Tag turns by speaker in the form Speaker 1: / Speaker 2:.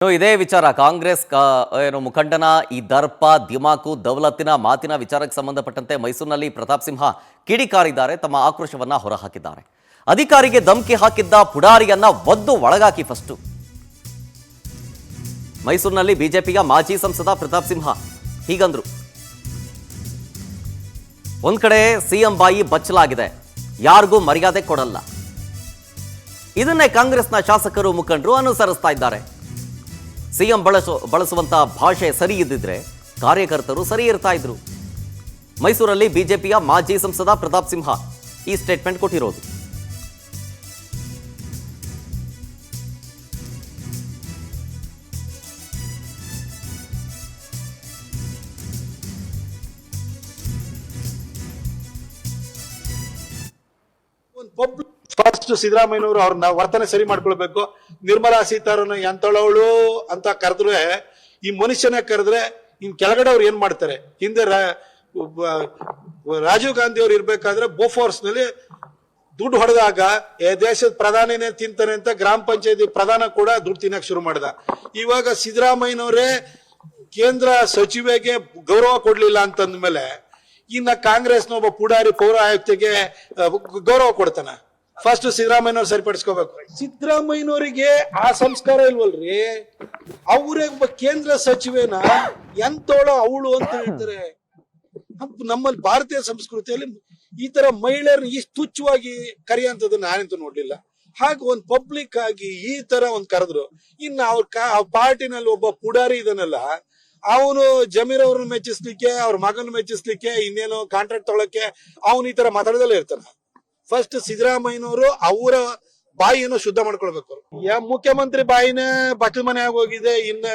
Speaker 1: ಇದೇ ವಿಚಾರ ಕಾಂಗ್ರೆಸ್ ಏನು ಮುಖಂಡನ ಈ ದರ್ಪ ದಿಮಾಕು ದೌಲತ್ತಿನ ಮಾತಿನ ವಿಚಾರಕ್ಕೆ ಸಂಬಂಧಪಟ್ಟಂತೆ ಮೈಸೂರಿನಲ್ಲಿ ಪ್ರತಾಪ್ ಸಿಂಹ ಕಿಡಿಕಾರಿದ್ದಾರೆ. ತಮ್ಮ ಆಕ್ರೋಶವನ್ನ ಹೊರಹಾಕಿದ್ದಾರೆ. ಅಧಿಕಾರಿಗೆ ಧಮಕಿ ಹಾಕಿದ್ದ ಪುಡಾರಿಯನ್ನ ಒದ್ದು ಒಳಗಾಕಿ ಫಸ್ಟ್. ಮೈಸೂರಿನಲ್ಲಿ ಬಿಜೆಪಿಯ ಮಾಜಿ ಸಂಸದ ಪ್ರತಾಪ್ ಸಿಂಹ ಹೀಗಂದ್ರು. ಒಂದ್ ಕಡೆ ಸಿಎಂ ಬಾಯಿ ಬಚ್ಚಲಾಗಿದೆ, ಯಾರಿಗೂ ಮರ್ಯಾದೆ ಕೊಡಲ್ಲ. ಇದನ್ನೇ ಕಾಂಗ್ರೆಸ್ನ ಶಾಸಕರು ಮುಖಂಡರು ಅನುಸರಿಸ್ತಾ ಇದ್ದಾರೆ. ಸಿಎಂ ಬಳಸುವಂತ ಭಾಷೆ ಸರಿ ಇದ್ದಿದ್ರೆ ಕಾರ್ಯಕರ್ತರು ಸರಿ ಇರ್ತಾ ಇದ್ರು. ಮೈಸೂರಲ್ಲಿ ಬಿಜೆಪಿಯ ಮಾಜಿ ಸಂಸದ ಪ್ರತಾಪ್ ಸಿಂಹ ಈ ಸ್ಟೇಟ್ಮೆಂಟ್ ಕೊಟ್ಟಿರೋದು.
Speaker 2: ಫಸ್ಟ್ ಸಿದ್ದರಾಮಯ್ಯನವರು ಅವ್ರನ್ನ ವರ್ತನೆ ಸರಿ ಮಾಡ್ಕೊಳ್ಬೇಕು. ನಿರ್ಮಲಾ ಸೀತಾರಾಮನ್ ಎಂತಳವಳು ಅಂತ ಕರೆದ್ರೆ, ಈ ಮನುಷ್ಯನೇ ಕರೆದ್ರೆ ಇನ್ ಕೆಳಗಡೆ ಅವ್ರು ಏನ್ ಮಾಡ್ತಾರೆ. ಹಿಂದೆ ರಾಜೀವ್ ಗಾಂಧಿ ಅವ್ರು ಇರ್ಬೇಕಾದ್ರೆ ಬೋಫೋರ್ಸ್ ನಲ್ಲಿ ದುಡ್ಡು ಹೊಡೆದಾಗ ದೇಶದ ಪ್ರಧಾನಿನೇ ತಿಂತಾನೆ ಅಂತ ಗ್ರಾಮ ಪಂಚಾಯತಿ ಪ್ರಧಾನ ಕೂಡ ದುಡ್ಡು ತಿನ್ನಕ್ ಶುರು ಮಾಡ್ದ. ಇವಾಗ ಸಿದ್ದರಾಮಯ್ಯನವರೇ ಕೇಂದ್ರ ಸಚಿವೆಗೆ ಗೌರವ ಕೊಡ್ಲಿಲ್ಲ ಅಂತಂದ್ಮೇಲೆ ಇನ್ನ ಕಾಂಗ್ರೆಸ್ನ ಒಬ್ಬ ಪುಡಾರಿ ಪೌರ ಆಯುಕ್ತಿಗೆ ಗೌರವ ಕೊಡ್ತಾನ. ಫಸ್ಟ್ ಸಿದ್ದರಾಮಯ್ಯನವ್ರು ಸರಿಪಡಿಸ್ಕೋಬೇಕು. ಸಿದ್ದರಾಮಯ್ಯನವರಿಗೆ ಆ ಸಂಸ್ಕಾರ ಇಲ್ವಲ್ರಿ. ಅವರೇ ಒಬ್ಬ ಕೇಂದ್ರ ಸಚಿವೆನ ಎಂತೋಳು ಅವಳು ಅಂತ ಹೇಳ್ತಾರೆ. ನಮ್ಮಲ್ಲಿ ಭಾರತೀಯ ಸಂಸ್ಕೃತಿಯಲ್ಲಿ ಈ ತರ ಮಹಿಳೆಯರನ್ನ ಇಷ್ಟು ತುಚ್ಛವಾಗಿ ಕರೆಯುವಂಥದ್ದನ್ನ ನಾನಂತೂ ನೋಡ್ಲಿಲ್ಲ. ಹಾಗೆ ಒಂದ್ ಪಬ್ಲಿಕ್ ಆಗಿ ಈ ತರ ಒಂದ್ ಕರೆದ್ರು. ಇನ್ನು ಅವ್ರ ಪಾರ್ಟಿನಲ್ಲಿ ಒಬ್ಬ ಪುಡಾರಿ ಇದನ್ನಲ್ಲ, ಅವನು ಜಮೀರ್ ಅವ್ರನ್ನ ಮೆಚ್ಚಿಸ್ಲಿಕ್ಕೆ, ಅವ್ರ ಮಗನ ಮೆಚ್ಚಿಸ್ಲಿಕ್ಕೆ, ಇನ್ನೇನೋ ಕಾಂಟ್ರಾಕ್ಟ್ ತೊಗೊಳಕ್ಕೆ ಅವನು ಈ ತರ ಮಾತಾಡದಲ್ಲೇ ಇರ್ತಾನ. ಫಸ್ಟ್ ಸಿದ್ದರಾಮಯ್ಯನವರು ಅವರ ಬಾಯಿಯನ್ನು ಶುದ್ಧ ಮಾಡ್ಕೊಳ್ಬೇಕು. ಮುಖ್ಯಮಂತ್ರಿ ಬಾಯಿನೇ ಬಚ್ಚಲ ಮನೆ ಆಗೋಗಿದೆ. ಇನ್ನ